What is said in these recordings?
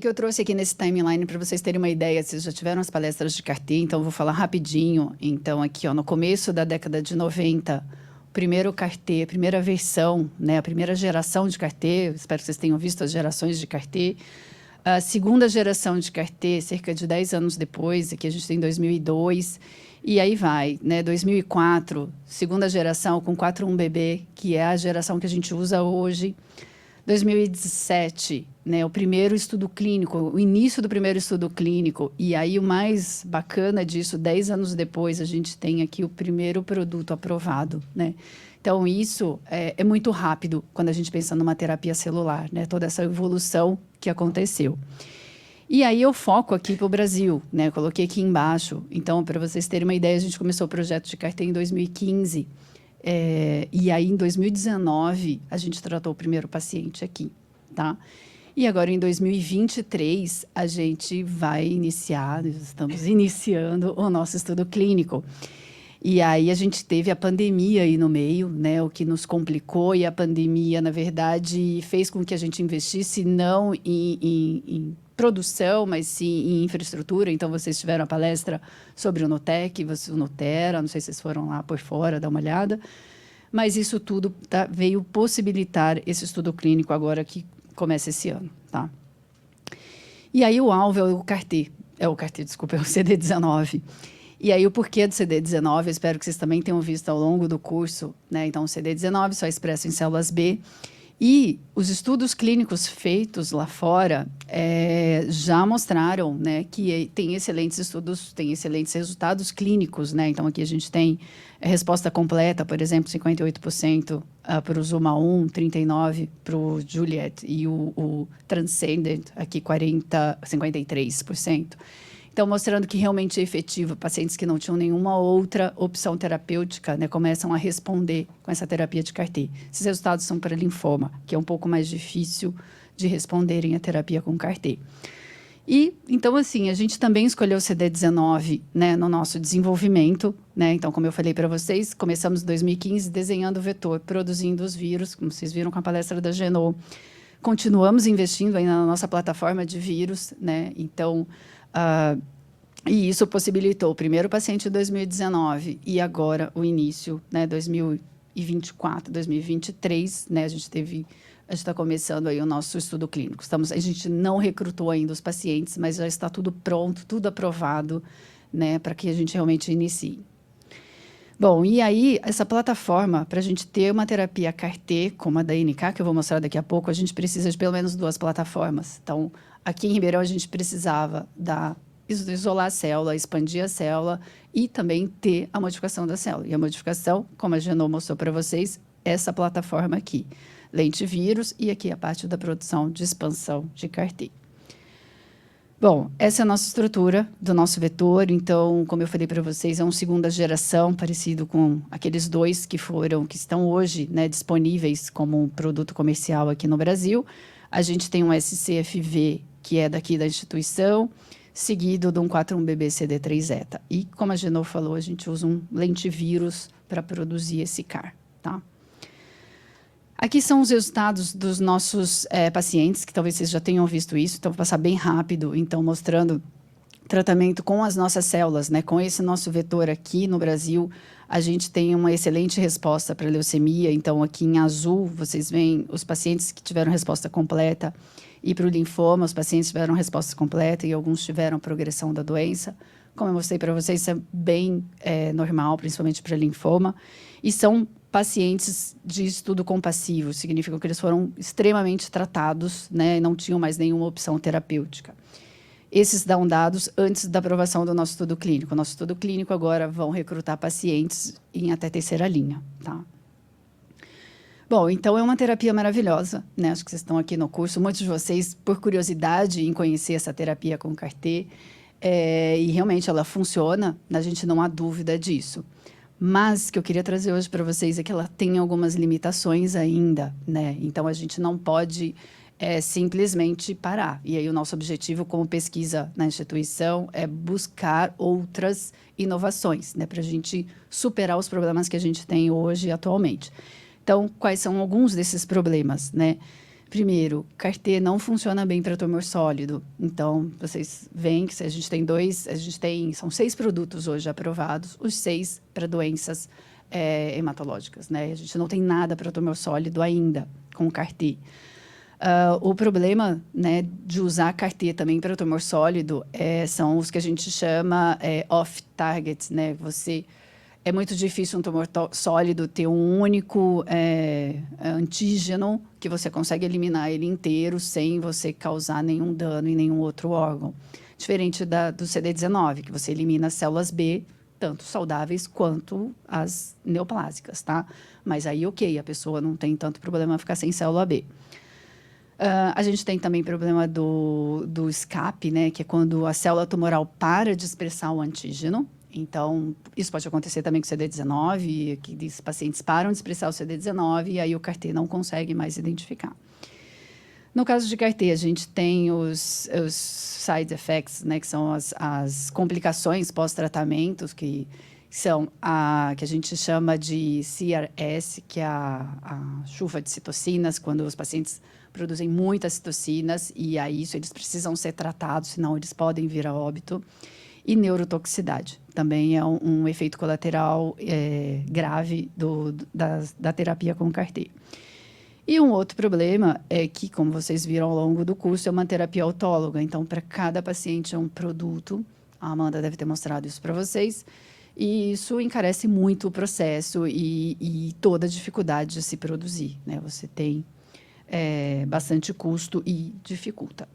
que eu trouxe aqui nesse timeline para vocês terem uma ideia? Vocês já tiveram as palestras de CAR-T, então eu vou falar rapidinho. Então, aqui, ó, no começo da década de 90, o primeiro CAR-T, a primeira versão, né, a primeira geração de CAR-T, espero que vocês tenham visto as gerações de CAR-T. A segunda geração de CAR-T, cerca de 10 anos depois, aqui a gente tem 2002, e aí vai, né, 2004, segunda geração com 4-1BB, que é a geração que a gente usa hoje. 2017, né, o primeiro estudo clínico, o início do primeiro estudo clínico, e aí o mais bacana disso, 10 anos depois, a gente tem aqui o primeiro produto aprovado, né? Então, isso é muito rápido quando a gente pensa numa terapia celular, né? Toda essa evolução que aconteceu. E aí eu foco aqui para o Brasil, né? Eu coloquei aqui embaixo. Então, para vocês terem uma ideia, a gente começou o projeto de CAR-T em 2015. E aí, em 2019, a gente tratou o primeiro paciente aqui, tá? E agora, em 2023, a gente vai iniciar, estamos iniciando o nosso estudo clínico. E aí, a gente teve a pandemia aí no meio, né? O que nos complicou, e a pandemia, na verdade, fez com que a gente investisse não em produção, mas sim em infraestrutura. Então, vocês tiveram a palestra sobre o Notec, o Notera, não sei se vocês foram lá por fora dar uma olhada, mas isso tudo veio possibilitar esse estudo clínico agora que começa esse ano, tá? E aí o alvo é o CAR-T, desculpa, é o CD19. E aí o porquê do CD19, eu espero que vocês também tenham visto ao longo do curso, né? Então, o CD19 só expresso em células B. E os estudos clínicos feitos lá fora já mostraram, né, que tem excelentes estudos, tem excelentes resultados clínicos, né? Então, aqui a gente tem resposta completa, por exemplo, 58% para o Zuma-1, 39% para o Juliet, e o Transcendent, aqui 53%. Então, mostrando que realmente é efetivo. Pacientes que não tinham nenhuma outra opção terapêutica, né, começam a responder com essa terapia de CAR-T. Esses resultados são para linfoma, que é um pouco mais difícil de responderem à terapia com CAR-T. E, então, assim, a gente também escolheu o CD19, né, no nosso desenvolvimento, né? Então, como eu falei para vocês, começamos em 2015 desenhando o vetor, produzindo os vírus, como vocês viram com a palestra da Genô. Continuamos investindo ainda na nossa plataforma de vírus, né? Então, e isso possibilitou o primeiro paciente em 2019 e agora o início, né, 2024, 2023, né, a gente está começando aí o nosso estudo clínico. A gente não recrutou ainda os pacientes, mas já está tudo pronto, tudo aprovado, né, para que a gente realmente inicie. Bom, e aí, essa plataforma, para a gente ter uma terapia CAR-T, como a da NK, que eu vou mostrar daqui a pouco, a gente precisa de pelo menos 2 plataformas. Então, aqui em Ribeirão, a gente precisava isolar a célula, expandir a célula e também ter a modificação da célula. E a modificação, como a Genô mostrou para vocês, essa plataforma aqui, lentivírus, e aqui a parte da produção de expansão de CAR-T. Bom, essa é a nossa estrutura do nosso vetor. Então, como eu falei para vocês, é uma segunda geração, parecido com aqueles 2 que estão hoje, né, disponíveis como um produto comercial aqui no Brasil. A gente tem um SCFV, que é daqui da instituição, seguido de um 4-1BB CD3-ETA. E, como a Genô falou, a gente usa um lentivírus para produzir esse CAR, tá? Aqui são os resultados dos nossos pacientes, que talvez vocês já tenham visto isso, então vou passar bem rápido, então mostrando tratamento com as nossas células, né? Com esse nosso vetor aqui no Brasil, a gente tem uma excelente resposta para leucemia. Então, aqui em azul, vocês veem os pacientes que tiveram resposta completa, e para o linfoma, os pacientes tiveram resposta completa e alguns tiveram progressão da doença. Como eu mostrei para vocês, isso é bem normal, principalmente para linfoma. E são pacientes de estudo compassivo, significa que eles foram extremamente tratados, né, e não tinham mais nenhuma opção terapêutica. Esses dão dados antes da aprovação do nosso estudo clínico. O nosso estudo clínico agora vão recrutar pacientes em até 3ª linha, tá? Bom, então é uma terapia maravilhosa, né? Acho que vocês estão aqui no curso, muitos de vocês, por curiosidade em conhecer essa terapia com CAR-T, e realmente ela funciona, a gente não há dúvida disso. Mas o que eu queria trazer hoje para vocês é que ela tem algumas limitações ainda, né? Então, a gente não pode simplesmente parar. E aí, o nosso objetivo como pesquisa na instituição é buscar outras inovações, né? Para a gente superar os problemas que a gente tem hoje atualmente. Então, quais são alguns desses problemas, né? Primeiro, CAR-T não funciona bem para tumor sólido. Então, vocês veem que a gente tem são 6 produtos hoje aprovados, os 6 para doenças hematológicas, né? A gente não tem nada para tumor sólido ainda com CAR-T. O problema, né, de usar CAR-T também para tumor sólido são os que a gente chama off-targets, né? É muito difícil um tumor sólido ter um único antígeno que você consegue eliminar ele inteiro sem você causar nenhum dano em nenhum outro órgão. Diferente do CD19, que você elimina as células B, tanto saudáveis quanto as neoplásicas, tá? Mas aí, ok, a pessoa não tem tanto problema ficar sem célula B. A gente tem também problema do escape, né? Que é quando a célula tumoral para de expressar o antígeno. Então, isso pode acontecer também com o CD19, que esses pacientes param de expressar o CD19 e aí o CAR-T não consegue mais identificar. No caso de CAR-T, a gente tem os side effects, né, que são as complicações pós-tratamentos, que são que a gente chama de CRS, que é a chuva de citocinas, quando os pacientes produzem muitas citocinas, e aí eles precisam ser tratados, senão eles podem vir a óbito. E neurotoxicidade, também é um efeito colateral grave da terapia com CAR-T. E um outro problema é que, como vocês viram ao longo do curso, é uma terapia autóloga. Então, para cada paciente é um produto. A Amanda deve ter mostrado isso para vocês. E isso encarece muito o processo e toda a dificuldade de se produzir, né? Você tem bastante custo e dificulta.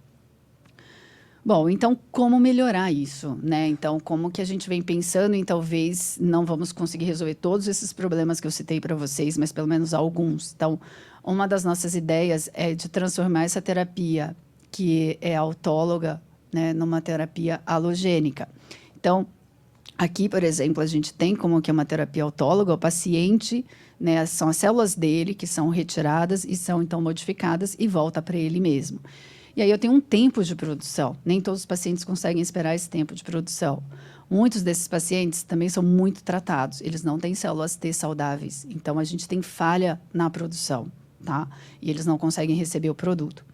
Bom, então, como melhorar isso, né? Então, como que a gente vem pensando em talvez não vamos conseguir resolver todos esses problemas que eu citei para vocês, mas pelo menos alguns. Então, uma das nossas ideias é de transformar essa terapia, que é autóloga, né, numa terapia alogênica. Então, aqui, por exemplo, a gente tem como que é uma terapia autóloga, o paciente, né, são as células dele que são retiradas e são, então, modificadas e volta para ele mesmo. E aí eu tenho um tempo de produção. Nem todos os pacientes conseguem esperar esse tempo de produção. Muitos desses pacientes também são muito tratados. Eles não têm células T saudáveis. Então, a gente tem falha na produção, tá? E eles não conseguem receber o produto.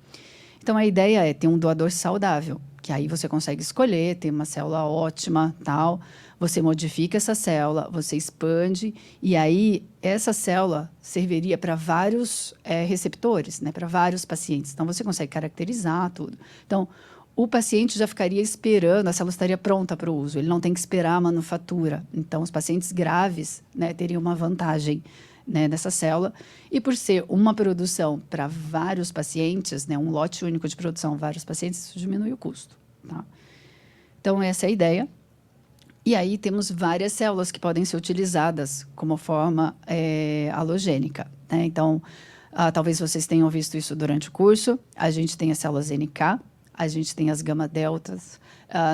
Então, a ideia é ter um doador saudável, que aí você consegue escolher, ter uma célula ótima, tal. Você modifica essa célula, você expande, e aí essa célula serviria para vários receptores, né, para vários pacientes. Então, você consegue caracterizar tudo. Então, o paciente já ficaria esperando, a célula estaria pronta para o uso, ele não tem que esperar a manufatura. Então, os pacientes graves, né, teriam uma vantagem, né, dessa célula. E por ser uma produção para vários pacientes, né, um lote único de produção, vários pacientes, isso diminui o custo. Tá? Então, essa é a ideia. E aí temos várias células que podem ser utilizadas como forma alogênica, né? Então, talvez vocês tenham visto isso durante o curso. A gente tem as células NK, a gente tem as gama-deltas.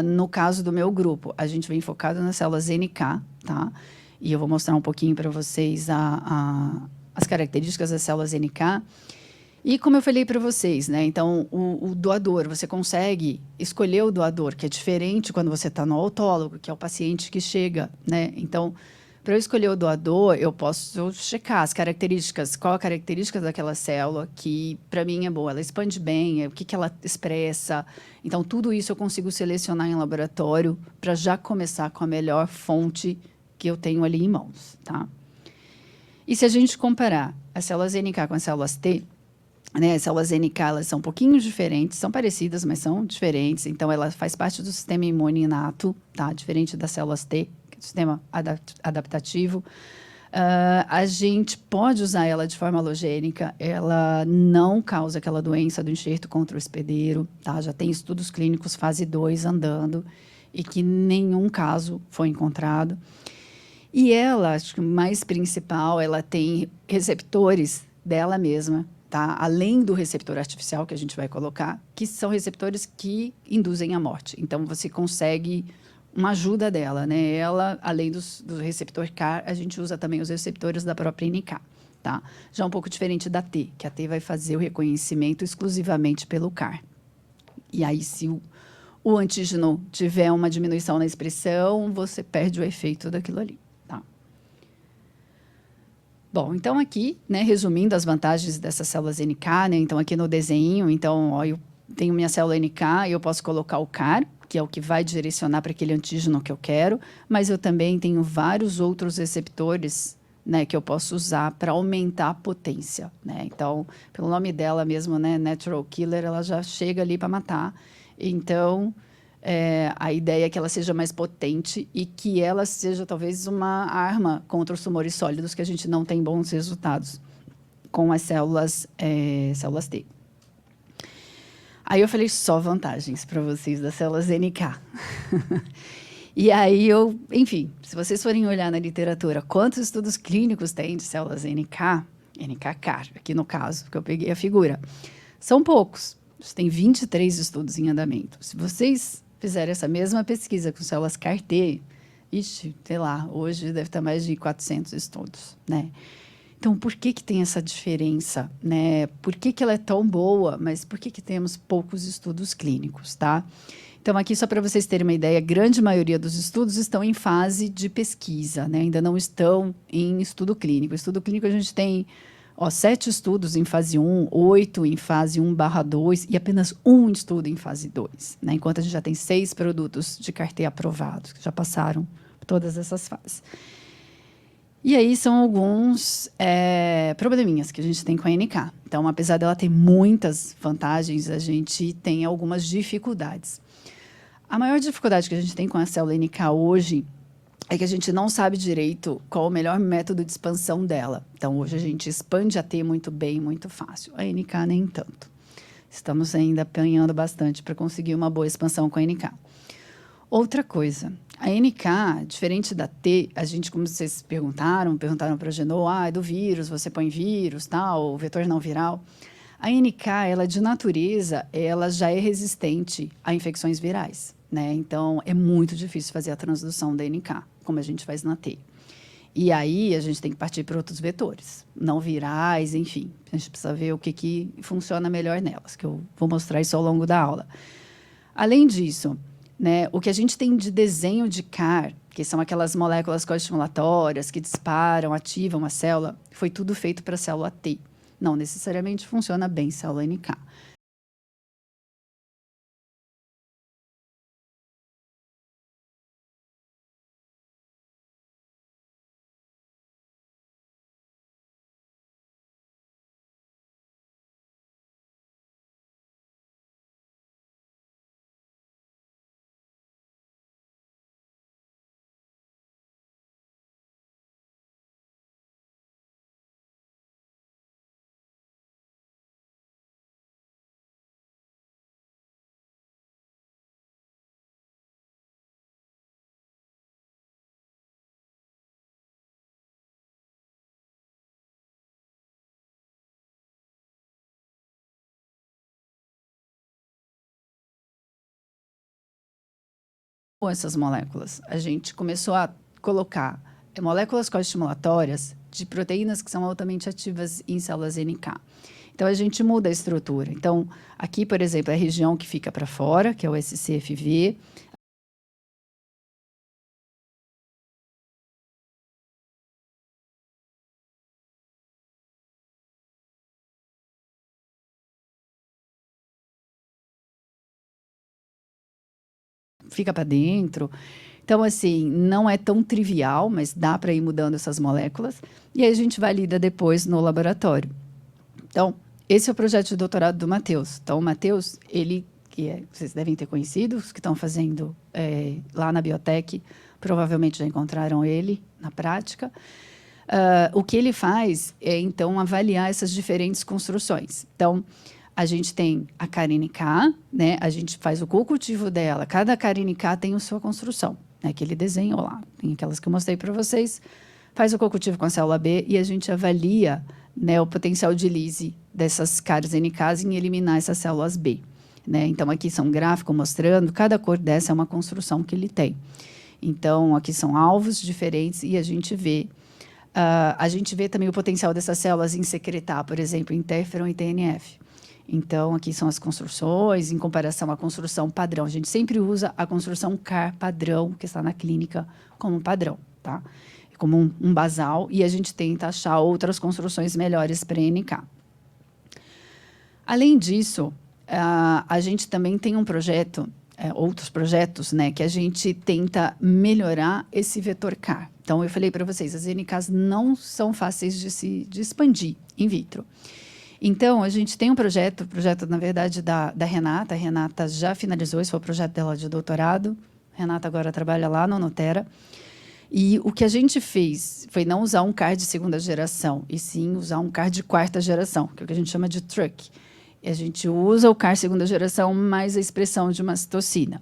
No caso do meu grupo, a gente vem focado nas células NK, tá? E eu vou mostrar um pouquinho para vocês as características das células NK. E como eu falei para vocês, né? Então, o doador, você consegue escolher o doador, que é diferente quando você está no autólogo, que é o paciente que chega, né? Então, para eu escolher o doador, eu posso checar as características, qual a característica daquela célula que, para mim, é boa. Ela expande bem, o que ela expressa. Então, tudo isso eu consigo selecionar em laboratório para já começar com a melhor fonte que eu tenho ali em mãos, tá? E se a gente comparar as células NK com as células T, né, as células NK, elas são um pouquinho diferentes, são parecidas, mas são diferentes. Então, ela faz parte do sistema imune inato, tá? Diferente das células T, que é do sistema adaptativo. A gente pode usar ela de forma alogênica, ela não causa aquela doença do enxerto contra o hospedeiro, tá? Já tem estudos clínicos fase 2 andando e que nenhum caso foi encontrado. E ela, acho que o mais principal, ela tem receptores dela mesma, tá? Além do receptor artificial que a gente vai colocar, que são receptores que induzem a morte. Então, você consegue uma ajuda dela, né? Ela, além do receptor CAR, a gente usa também os receptores da própria NK, tá? Já um pouco diferente da T, que a T vai fazer o reconhecimento exclusivamente pelo CAR. E aí, se o antígeno tiver uma diminuição na expressão, você perde o efeito daquilo ali. Bom, então aqui, né, resumindo as vantagens dessas células NK, né, então aqui no desenho, então, ó, eu tenho minha célula NK e eu posso colocar o CAR, que é o que vai direcionar para aquele antígeno que eu quero, mas eu também tenho vários outros receptores, né, que eu posso usar para aumentar a potência, né? Então, pelo nome dela mesmo, né, Natural Killer, ela já chega ali para matar. Então, a ideia é que ela seja mais potente e que ela seja talvez uma arma contra os tumores sólidos que a gente não tem bons resultados com as células T. Aí eu falei só vantagens para vocês das células NK. E aí enfim, se vocês forem olhar na literatura quantos estudos clínicos tem de células NK-CAR, aqui no caso, porque eu peguei a figura, são poucos. Tem 23 estudos em andamento. Se vocês fizerem essa mesma pesquisa com células CAR-T, ixi, sei lá, hoje deve estar mais de 400 estudos, né? Então, por que tem essa diferença, né? Por que ela é tão boa, mas por que temos poucos estudos clínicos, tá? Então, aqui, só para vocês terem uma ideia, a grande maioria dos estudos estão em fase de pesquisa, né? Ainda não estão em estudo clínico. Estudo clínico, a gente tem 7 estudos em fase 1, 8 em fase 1/2 e apenas 1 estudo em fase 2, né? Enquanto a gente já tem 6 produtos de CAR-T aprovados, que já passaram por todas essas fases. E aí são alguns probleminhas que a gente tem com a NK. Então, apesar dela ter muitas vantagens, a gente tem algumas dificuldades. A maior dificuldade que a gente tem com a célula NK hoje é que a gente não sabe direito qual o melhor método de expansão dela. Então, hoje a gente expande a T muito bem, muito fácil. A NK nem tanto. Estamos ainda apanhando bastante para conseguir uma boa expansão com a NK. Outra coisa, a NK, diferente da T, a gente, como vocês perguntaram para a Genô, é do vírus, você põe vírus, tal, o vetor não viral. A NK, ela de natureza, ela já é resistente a infecções virais, né? Então, é muito difícil fazer a transdução da NK, como a gente faz na T. E aí, a gente tem que partir para outros vetores, não virais, enfim. A gente precisa ver o que funciona melhor nelas, que eu vou mostrar isso ao longo da aula. Além disso, né, o que a gente tem de desenho de CAR, que são aquelas moléculas coestimulatórias que disparam, ativam a célula, foi tudo feito para a célula T. Não necessariamente funciona bem célula NK. Com essas moléculas, a gente começou a colocar moléculas coestimulatórias de proteínas que são altamente ativas em células NK. Então, a gente muda a estrutura. Então, aqui, por exemplo, é a região que fica para fora, que é o SCFV. Fica para dentro. Então, assim, não é tão trivial, mas dá para ir mudando essas moléculas. E aí a gente valida depois no laboratório. Então, esse é o projeto de doutorado do Matheus. Então, o Matheus, ele, vocês devem ter conhecido, os que estão fazendo lá na Biotech, provavelmente já encontraram ele na prática. O que ele faz é, então, avaliar essas diferentes construções. Então, a gente tem a CAR-NK, né? A gente faz o co-cultivo dela. Cada CAR-NK tem a sua construção, né? Que ele desenhou lá. Tem aquelas que eu mostrei para vocês. Faz o co-cultivo com a célula B e a gente avalia, né, o potencial de lyse dessas CARs-NKs em eliminar essas células B, né? Então, aqui são gráficos mostrando, cada cor dessa é uma construção que ele tem. Então, aqui são alvos diferentes e a gente vê também o potencial dessas células em secretar, por exemplo, interferon e TNF. Então, aqui são as construções, em comparação à construção padrão. A gente sempre usa a construção CAR padrão, que está na clínica, como padrão, tá? como um basal, e a gente tenta achar outras construções melhores para NK. Além disso, a gente também tem um projeto, outros projetos, né, que a gente tenta melhorar esse vetor CAR. Então, eu falei para vocês, as NKs não são fáceis de expandir in vitro. Então, a gente tem um projeto, na verdade, da Renata. A Renata já finalizou, esse foi o projeto dela de doutorado. A Renata agora trabalha lá no Notera. E o que a gente fez foi não usar um CAR de segunda geração, e sim usar um CAR de quarta geração, que é o que a gente chama de truck. A gente usa o CAR segunda geração mais a expressão de uma citocina.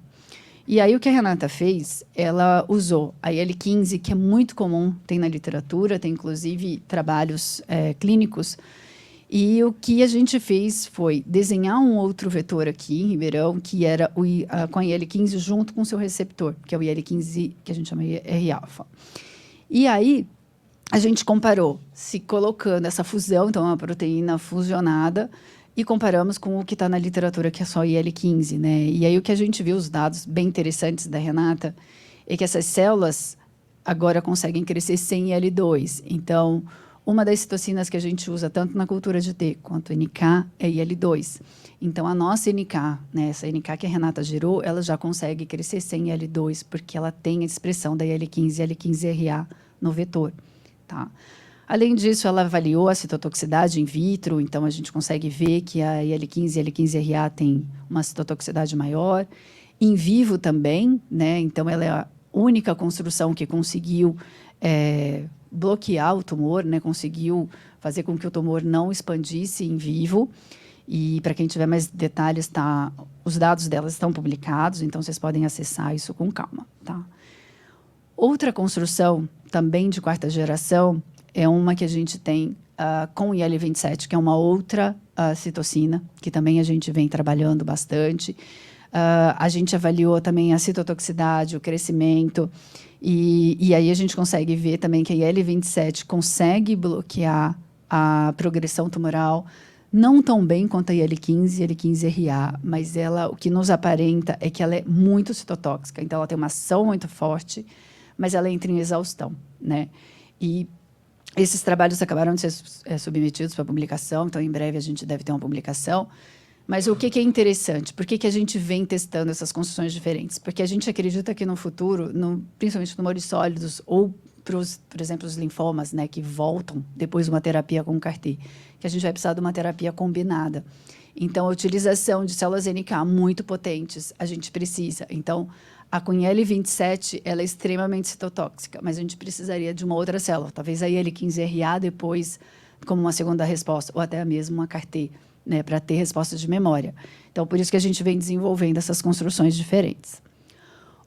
E aí o que a Renata fez, ela usou a IL-15, que é muito comum, tem na literatura, tem inclusive trabalhos clínicos. E o que a gente fez foi desenhar um outro vetor aqui em Ribeirão, que era com a IL-15 junto com o seu receptor, que é o IL-15, que a gente chama R-alfa. E aí a gente comparou, se colocando essa fusão, então uma proteína fusionada, e comparamos com o que está na literatura, que é só IL-15, né? E aí o que a gente viu, os dados bem interessantes da Renata, é que essas células agora conseguem crescer sem IL-2. Então, uma das citocinas que a gente usa tanto na cultura de T quanto NK é IL-2. Então, a nossa NK, né, essa NK que a Renata gerou, ela já consegue crescer sem IL-2, porque ela tem a expressão da IL-15 e IL-15RA no vetor, tá? Além disso, ela avaliou a citotoxicidade in vitro, então a gente consegue ver que a IL-15 e a IL-15RA tem uma citotoxicidade maior. In vivo também, né? Então ela é a única construção que conseguiu bloquear o tumor, né? Conseguiu fazer com que o tumor não expandisse in vivo. E para quem tiver mais detalhes, os dados delas estão publicados, então vocês podem acessar isso com calma, tá? Outra construção, também de quarta geração, é uma que a gente tem com o IL-27, que é uma outra citocina, que também a gente vem trabalhando bastante. A gente avaliou também a citotoxicidade, o crescimento, e aí a gente consegue ver também que a IL-27 consegue bloquear a progressão tumoral, não tão bem quanto a IL-15 e IL-15RA, mas o que nos aparenta é que ela é muito citotóxica, então ela tem uma ação muito forte, mas ela entra em exaustão, né? E esses trabalhos acabaram de ser submetidos para publicação, então em breve a gente deve ter uma publicação. Mas o que é interessante? Por que a gente vem testando essas construções diferentes? Porque a gente acredita que no futuro, principalmente tumores sólidos ou, por exemplo, os linfomas, né, que voltam depois de uma terapia com CAR-T, que a gente vai precisar de uma terapia combinada. Então, a utilização de células NK muito potentes, a gente precisa. Então, a com IL-27, ela é extremamente citotóxica, mas a gente precisaria de uma outra célula, talvez a IL-15RA depois, como uma segunda resposta, ou até mesmo uma CAR-T, né, para ter resposta de memória. Então, por isso que a gente vem desenvolvendo essas construções diferentes.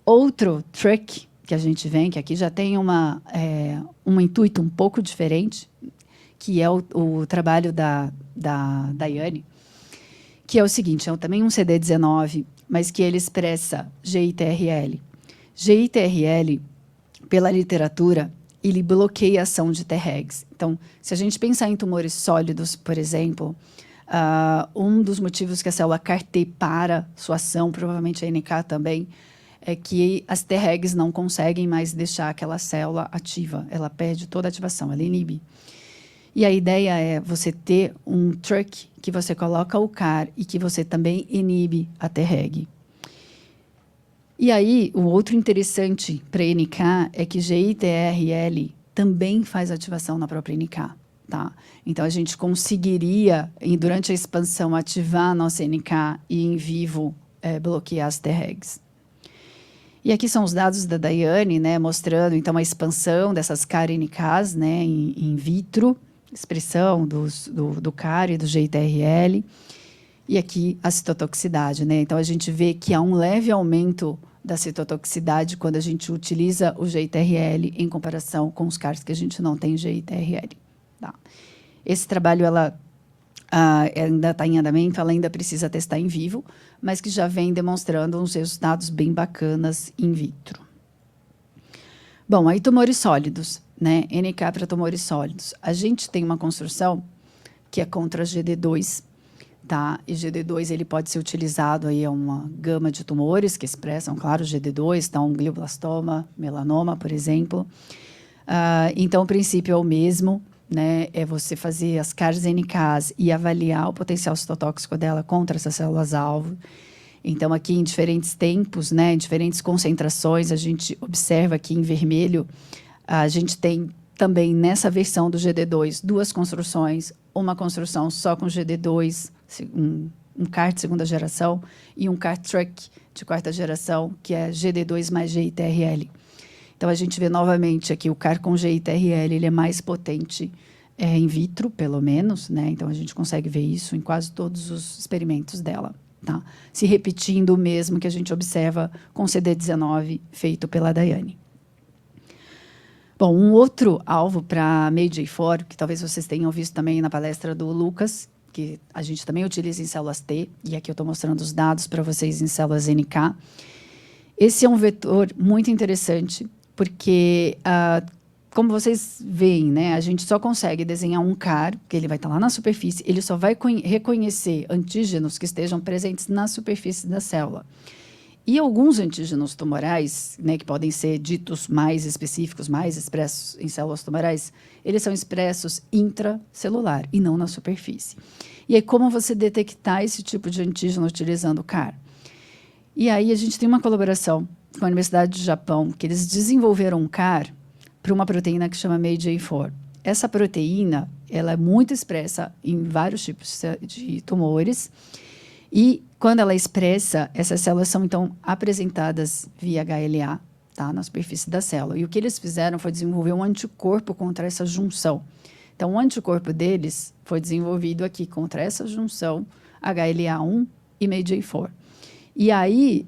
Outro trick que a gente vem, que aqui já tem um intuito um pouco diferente, que é o trabalho da Daiane, que é o seguinte, é também um CD19, mas que ele expressa GITRL. GITRL, pela literatura, ele bloqueia a ação de Tregs. Então, se a gente pensar em tumores sólidos, por exemplo, um dos motivos que a célula CAR-T para sua ação, provavelmente a NK também, é que as Tregs não conseguem mais deixar aquela célula ativa. Ela perde toda a ativação, ela inibe. E a ideia é você ter um truck que você coloca o CAR e que você também inibe a Treg. E aí, o outro interessante para NK é que GITRL também faz ativação na própria NK. Tá? Então, a gente conseguiria, durante a expansão, ativar a nossa NK e, em vivo, bloquear as Tregs. E aqui são os dados da Daiane, né, mostrando, então, a expansão dessas CAR-NKs, né, in vitro, expressão do CAR e do GITRL, e aqui a citotoxicidade, né? Então, a gente vê que há um leve aumento da citotoxicidade quando a gente utiliza o GITRL em comparação com os CARs que a gente não tem GITRL. Tá? Esse trabalho ainda está em andamento, ela ainda precisa testar em vivo, mas que já vem demonstrando uns resultados bem bacanas in vitro. Bom, aí tumores sólidos, né? NK para tumores sólidos. A gente tem uma construção que é contra GD2, tá? E GD2 ele pode ser utilizado aí a uma gama de tumores que expressam, claro, GD2, então glioblastoma, melanoma, por exemplo. Então, o princípio é o mesmo, né? É você fazer as CARs-NKs e avaliar o potencial citotóxico dela contra essas células-alvo. Então, aqui em diferentes tempos, né, em diferentes concentrações, a gente observa aqui em vermelho, a gente tem também nessa versão do GD2 duas construções, uma construção só com GD2, um CAR de segunda geração, e um CAR Truck de quarta geração, que é GD2 mais GITRL. Então, a gente vê novamente aqui o CAR com GITRL, ele é mais potente in vitro, pelo menos, né? Então, a gente consegue ver isso em quase todos os experimentos dela, tá? Se repetindo o mesmo que a gente observa com CD19, feito pela Daiane. Bom, um outro alvo para MAGE-A4, que talvez vocês tenham visto também na palestra do Lucas, que a gente também utiliza em células T, e aqui eu estou mostrando os dados para vocês em células NK. Esse é um vetor muito interessante, porque, como vocês veem, né, a gente só consegue desenhar um CAR, que ele vai estar lá na superfície, ele só vai reconhecer antígenos que estejam presentes na superfície da célula. E alguns antígenos tumorais, né, que podem ser ditos mais específicos, mais expressos em células tumorais, eles são expressos intracelular e não na superfície. E aí, como você detectar esse tipo de antígeno utilizando o CAR? E aí, a gente tem uma colaboração com a Universidade do Japão, que eles desenvolveram um CAR para uma proteína que chama MAGE-A4. Essa proteína, ela é muito expressa em vários tipos de tumores, e quando ela é expressa, essas células são, então, apresentadas via HLA, tá, na superfície da célula. E o que eles fizeram foi desenvolver um anticorpo contra essa junção. Então, o anticorpo deles foi desenvolvido aqui contra essa junção HLA1 e MAGE-A4. E aí,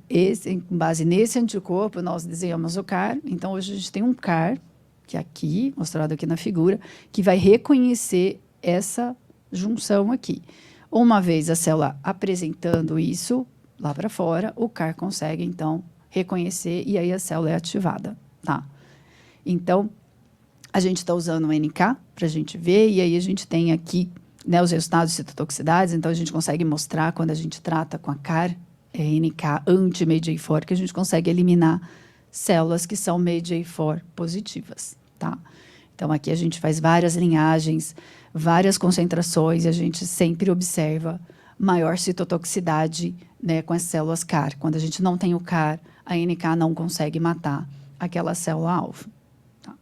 com base nesse anticorpo, nós desenhamos o CAR. Então, hoje a gente tem um CAR, que é aqui, mostrado aqui na figura, que vai reconhecer essa junção aqui. Uma vez a célula apresentando isso lá para fora, o CAR consegue, então, reconhecer e aí a célula é ativada, tá? Então, a gente está usando o NK para a gente ver, e aí a gente tem aqui, né, os resultados de citotoxicidades, então a gente consegue mostrar quando a gente trata com a CAR NK anti-MAGE-A4, que a gente consegue eliminar células que são MAGE-A4 positivas, tá? Então, aqui a gente faz várias linhagens, várias concentrações, e a gente sempre observa maior citotoxicidade, né, com as células CAR. Quando a gente não tem o CAR, a NK não consegue matar aquela célula-alvo. Tá.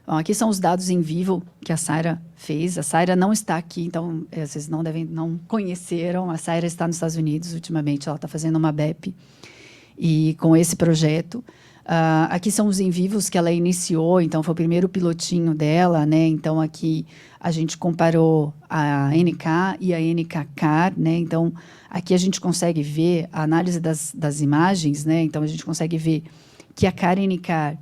Bom, aqui são os dados em vivo que a Saira fez. A Saira não está aqui, então vocês não conheceram. A Saira está nos Estados Unidos, ultimamente ela está fazendo uma BEP, e com esse projeto. Aqui são os em vivos que ela iniciou, então foi o primeiro pilotinho dela, né? Então, aqui a gente comparou a NK e a NK-CAR, né? Então, aqui a gente consegue ver a análise das imagens, né? Então, a gente consegue ver que a CAR-NK,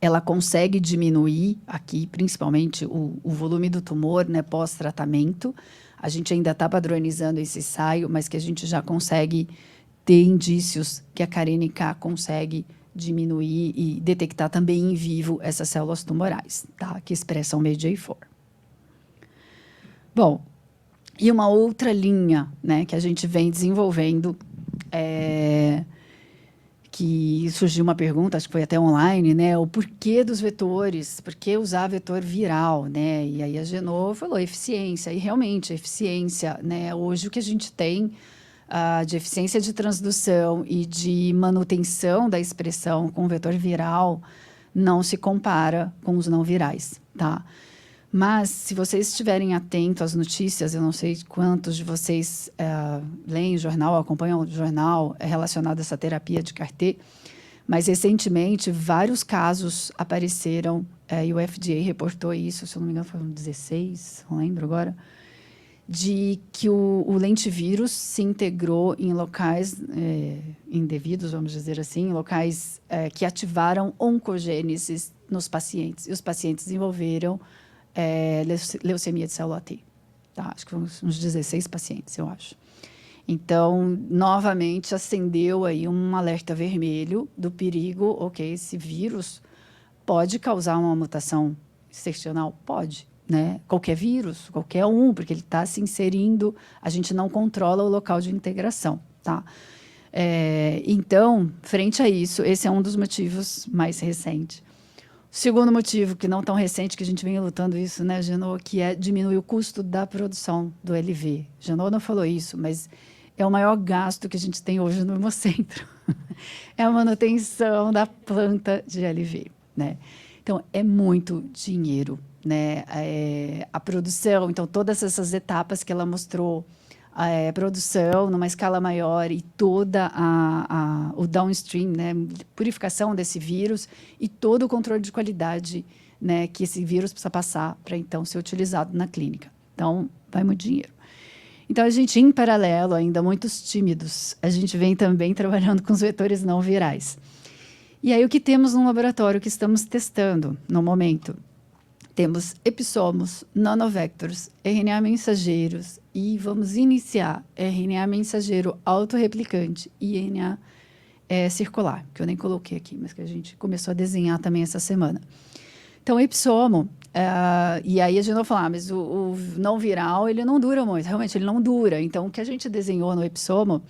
ela consegue diminuir aqui, principalmente, o volume do tumor, né? Pós-tratamento. A gente ainda está padronizando esse ensaio, mas que a gente já consegue ter indícios que a CAR-NK consegue diminuir e detectar também em vivo essas células tumorais, tá? Que expressam MAGE-A4. Bom, e uma outra linha, né, que a gente vem desenvolvendo, que surgiu uma pergunta, acho que foi até online, né, o porquê dos vetores, por que usar vetor viral, né? E aí a Genô falou eficiência, e realmente eficiência, né? Hoje o que a gente tem de eficiência de transdução e de manutenção da expressão com vetor viral não se compara com os não virais, tá? Mas, se vocês estiverem atentos às notícias, eu não sei quantos de vocês leem o jornal, acompanham o jornal relacionado a essa terapia de CAR-T, mas, recentemente, vários casos apareceram, e o FDA reportou isso, se eu não me engano, foram 16, não lembro agora, de que o lentivírus se integrou em locais indevidos, vamos dizer assim, em locais que ativaram oncogênesis nos pacientes. E os pacientes desenvolveram leucemia de célula T. Tá? Acho que foram uns 16 pacientes, eu acho. Então, novamente, acendeu aí um alerta vermelho do perigo, ok, esse vírus pode causar uma mutação excepcional? Pode. Né? Qualquer vírus, qualquer um, porque ele está se inserindo, a gente não controla o local de integração, tá? Então, frente a isso, esse é um dos motivos mais recentes Segundo motivo, que não tão recente, que a gente vem lutando isso, né, Genô, que é diminuir o custo da produção do LV. Genô não falou isso, mas é o maior gasto que a gente tem hoje no Hemocentro. É a manutenção da planta de LV, né? Então, é muito dinheiro, né? A produção, então, todas essas etapas que ela mostrou, produção numa escala maior e toda o downstream, né? Purificação desse vírus e todo o controle de qualidade, né? Que esse vírus precisa passar para, então, ser utilizado na clínica. Então, vai muito dinheiro. Então, a gente, em paralelo, ainda muitos tímidos, a gente vem também trabalhando com os vetores não virais. E aí, o que temos no laboratório que estamos testando no momento? Temos epissomos, nanovectors, RNA mensageiros e vamos iniciar RNA mensageiro autorreplicante e RNA circular, que eu nem coloquei aqui, mas que a gente começou a desenhar também essa semana. Então, epissomo, e aí a gente vai falar, mas o não viral, ele não dura muito, realmente ele não dura. Então, o que a gente desenhou no epissomo,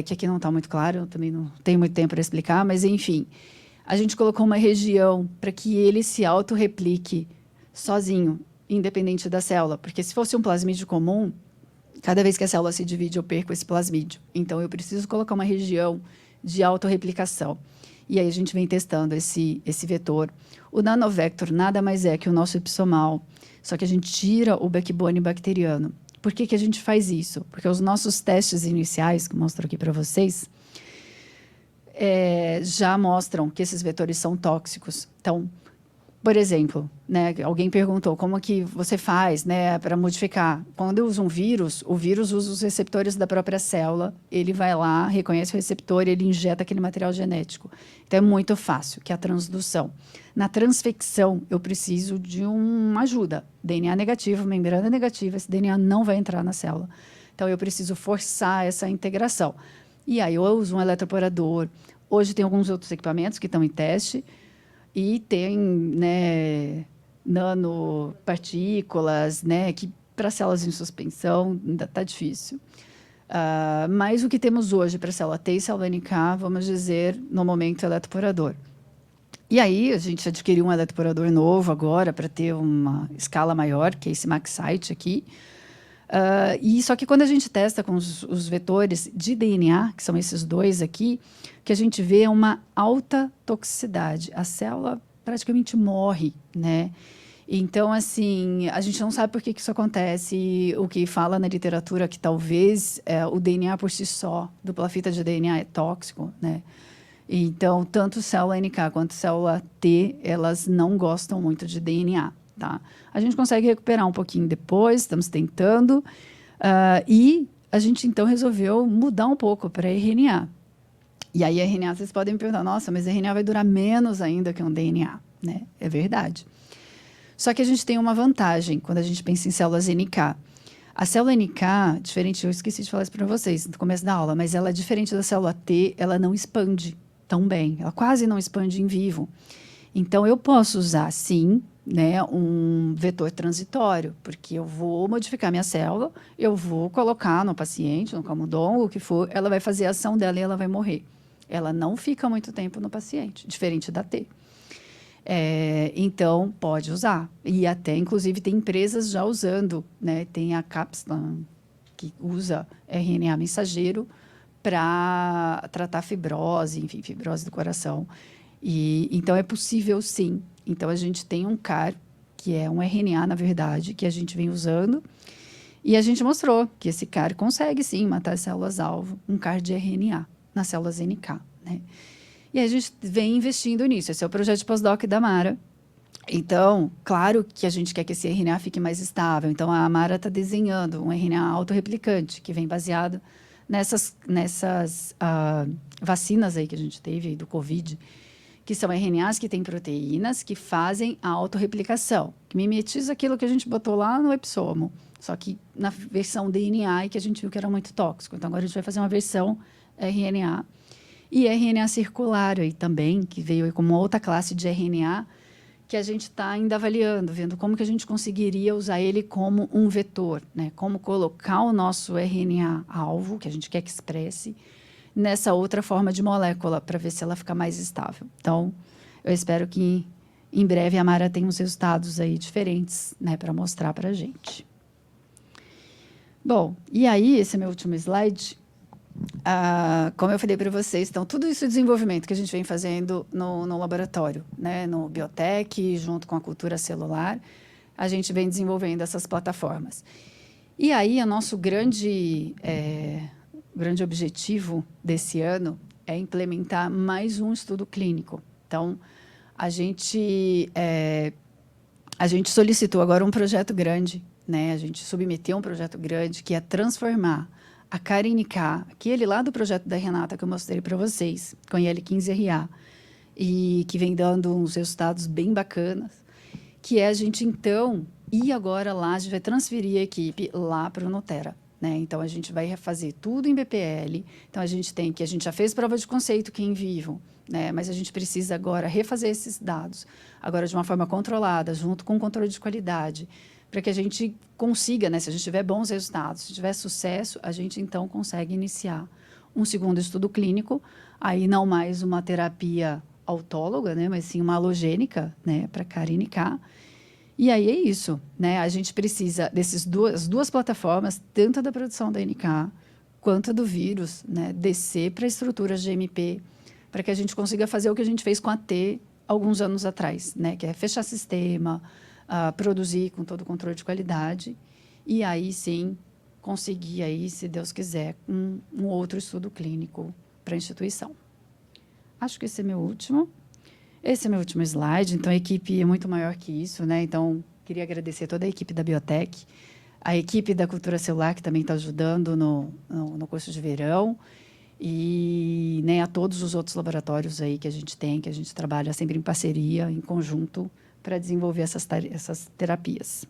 que aqui não está muito claro, eu também não tenho muito tempo para explicar, mas enfim, a gente colocou uma região para que ele se autorreplique sozinho, independente da célula. Porque se fosse um plasmídio comum, cada vez que a célula se divide, eu perco esse plasmídio. Então, eu preciso colocar uma região de autorreplicação. E aí a gente vem testando esse vetor. O nanovector nada mais é que o nosso epissomal, só que a gente tira o backbone bacteriano. Por que a gente faz isso? Porque os nossos testes iniciais, que eu mostro aqui para vocês, já mostram que esses vetores são tóxicos. Então, por exemplo, né, alguém perguntou como que você faz, né, para modificar. Quando eu uso um vírus, o vírus usa os receptores da própria célula, ele vai lá, reconhece o receptor e ele injeta aquele material genético. Então, é muito fácil, que é a transdução. Na transfecção, eu preciso de uma ajuda. DNA negativo, membrana negativa, esse DNA não vai entrar na célula. Então, eu preciso forçar essa integração. E aí, eu uso um eletroporador. Hoje, tem alguns outros equipamentos que estão em teste, e tem, né, nanopartículas, né, que para células em suspensão ainda está difícil. Mas o que temos hoje para célula T e célula NK, vamos dizer, no momento, eletroporador. E aí, a gente adquiriu um eletroporador novo agora para ter uma escala maior, que é esse MaxSite aqui. E só que quando a gente testa com os vetores de DNA, que são esses dois aqui, que a gente vê uma alta toxicidade. A célula praticamente morre, né? Então, assim, a gente não sabe por que isso acontece. O que fala na literatura que talvez o DNA por si só, dupla fita de DNA, é tóxico, né? Então, tanto célula NK quanto célula T, elas não gostam muito de DNA. Tá? A gente consegue recuperar um pouquinho depois, estamos tentando, e a gente então resolveu mudar um pouco para RNA. E aí, RNA, vocês podem me perguntar, nossa, mas RNA vai durar menos ainda que um DNA, né? É verdade. Só que a gente tem uma vantagem quando a gente pensa em células NK. A célula NK, diferente, eu esqueci de falar isso para vocês no começo da aula, mas ela é diferente da célula T, ela não expande tão bem, ela quase não expande em vivo. Então, eu posso usar, sim, né, um vetor transitório, porque eu vou modificar minha célula, eu vou colocar no paciente, no camundongo, o que for, ela vai fazer a ação dela e ela vai morrer. Ela não fica muito tempo no paciente, diferente da T. Então, pode usar. E até, inclusive, tem empresas já usando, né? Tem a Capstan, que usa RNA mensageiro para tratar fibrose, enfim, fibrose do coração. Então, é possível, sim. Então, a gente tem um CAR, que é um RNA, na verdade, que a gente vem usando. E a gente mostrou que esse CAR consegue, sim, matar as células-alvo, um CAR de RNA, nas células NK, né? E a gente vem investindo nisso. Esse é o projeto de pós-doc da Mara. Então, claro que a gente quer que esse RNA fique mais estável. Então, a Mara está desenhando um RNA autorreplicante, que vem baseado nessas vacinas aí que a gente teve do Covid, que são RNAs que têm proteínas que fazem a autorreplicação, que mimetiza aquilo que a gente botou lá no epissomo, só que na versão DNA e que a gente viu que era muito tóxico. Então, agora a gente vai fazer uma versão RNA. E RNA circular aí também, que veio como outra classe de RNA, que a gente está ainda avaliando, vendo como que a gente conseguiria usar ele como um vetor, né? Como colocar o nosso RNA-alvo, que a gente quer que expresse, nessa outra forma de molécula, para ver se ela fica mais estável. Então, eu espero que em breve a Mara tem uns resultados aí diferentes, né, para mostrar para a gente. Bom, e aí, esse é meu último slide. Como eu falei para vocês, então, tudo isso de desenvolvimento que a gente vem fazendo no laboratório, né, no Biotech, junto com a cultura celular, a gente vem desenvolvendo essas plataformas. E aí, o nosso grande objetivo desse ano é implementar mais um estudo clínico. Então, a gente solicitou agora um projeto grande, né? A gente submeteu um projeto grande que é transformar a Carinicá, aquele lá do projeto da Renata que eu mostrei para vocês, com IL-15RA, e que vem dando uns resultados bem bacanas, que é a gente, então, ir agora lá, a gente vai transferir a equipe lá para o Notera, né? Então, a gente vai refazer tudo em BPL. Então, a gente já fez prova de conceito que é em vivo, né? Mas a gente precisa agora refazer esses dados, agora de uma forma controlada, junto com o controle de qualidade, para que a gente consiga, né? Se a gente tiver bons resultados, se tiver sucesso, a gente, então, consegue iniciar um segundo estudo clínico, aí não mais uma terapia autóloga, né? Mas sim uma alogênica, né? Para Carinicá. E aí é isso, né? A gente precisa dessas duas plataformas, tanto a da produção da NK quanto a do vírus, né? Descer para estruturas GMP, para que a gente consiga fazer o que a gente fez com a T alguns anos atrás, né? Que é fechar sistema, produzir com todo o controle de qualidade, e aí sim conseguir aí, se Deus quiser, um outro estudo clínico para a instituição. Acho que esse é meu último. Esse é meu último slide, então a equipe é muito maior que isso, né? Então, queria agradecer toda a equipe da Biotech, a equipe da Cultura Celular, que também está ajudando no curso de verão, e né, a todos os outros laboratórios aí que a gente tem, que a gente trabalha sempre em parceria, em conjunto, para desenvolver essas terapias.